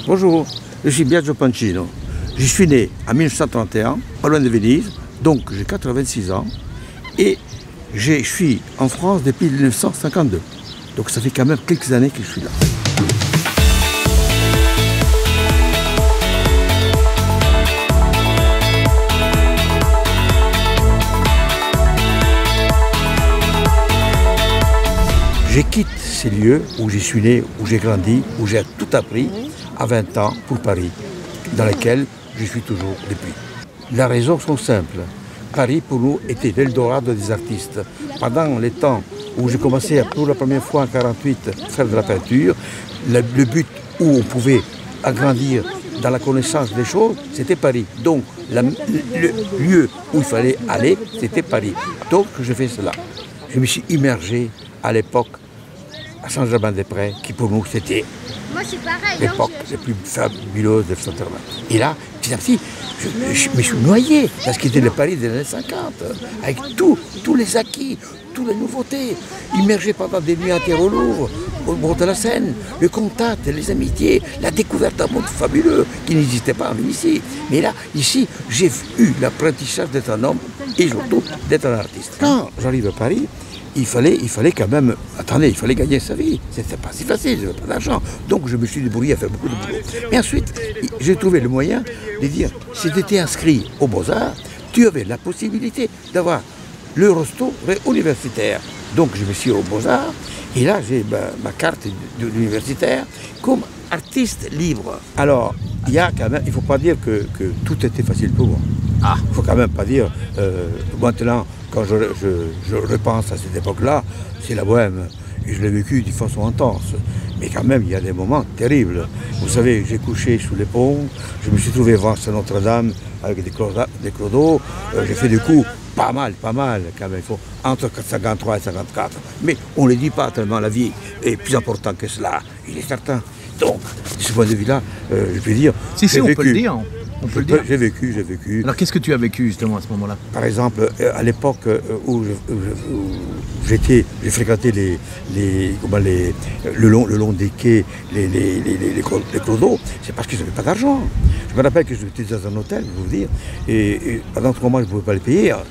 Bonjour, je suis Biagio Pancino. Je suis né en 1931, pas loin de Venise, donc j'ai 86 ans. Et je suis en France depuis 1952. Donc ça fait quand même quelques années que je suis là. Je quitte ces lieux où je suis né, où j'ai grandi, où j'ai tout appris à 20 ans pour Paris, dans lequel je suis toujours depuis. Les raisons sont simples. Paris, pour nous, était l'Eldorado des artistes. Pendant les temps où j'ai commencé pour la première fois en 1948 à faire de la peinture, le but où on pouvait agrandir dans la connaissance des choses, c'était Paris. Donc, le lieu où il fallait aller, c'était Paris. Donc, je fais cela. Je me suis immergé à l'époque à Saint-Germain-des-Prés, qui pour nous, c'était l'époque la plus fabuleuse de Saint-Germain. Et là, petit à petit, je me suis noyé dans ce qui était le Paris des années 50, avec tous les acquis, toutes les nouveautés, immergé pendant des nuits entières au Louvre, au bord de la Seine, le contact, les amitiés, la découverte d'un monde fabuleux qui n'existait pas ici. Mais là, ici, j'ai eu l'apprentissage d'être un homme et surtout d'être un artiste. Quand j'arrive à Paris, il fallait quand même, attendez, il fallait gagner sa vie. C'était pas si facile, je n'avais pas d'argent. Donc je me suis débrouillé à faire beaucoup de boulot. Mais ensuite, j'ai trouvé le moyen de dire, si tu étais inscrit aux Beaux-Arts, tu avais la possibilité d'avoir le resto universitaire. Donc je me suis aux Beaux-Arts, et là j'ai ma carte d'universitaire comme artiste libre. Alors, il ne faut pas dire que tout était facile pour moi. Il ne faut quand même pas dire, maintenant, quand je repense à cette époque-là, c'est la bohème. Et je l'ai vécu de façon intense. Mais quand même, il y a des moments terribles. Vous savez, j'ai couché sous les ponts, je me suis trouvé devant Notre-Dame avec des clodos. J'ai fait des coups pas mal quand même. Il faut entre 53 et 54. Mais on ne le dit pas tellement, la vie est plus importante que cela, il est certain. Donc, de ce point de vue-là, je peux dire... Si, on peut le dire. On peut le dire. J'ai vécu. Alors qu'est-ce que tu as vécu justement à ce moment-là? Par exemple, à l'époque où j'ai fréquenté le long des quais, les clodos, c'est parce que je n'avais pas d'argent. Je me rappelle que j'étais dans un hôtel, je vais vous dire, et pendant 3 mois je ne pouvais pas le payer. À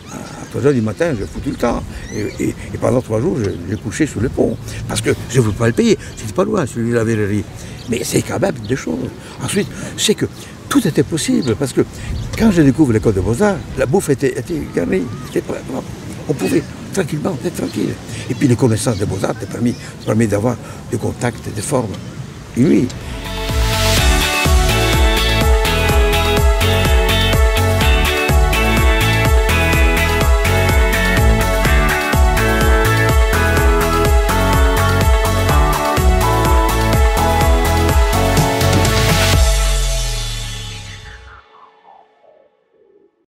3 heures du matin, je foutais le temps. Et pendant 3 jours, j'ai couché sous le pont. Parce que je ne voulais pas le payer. C'était pas loin, celui de la verrerie. Mais c'est quand même des choses. Ensuite, c'est que tout était possible, parce que quand je découvre l'école de Beaux-Arts, la bouffe était garnie, on pouvait tranquillement être tranquille. Et puis les connaissances de Beaux-Arts te permis d'avoir des contacts, des formes inouïes.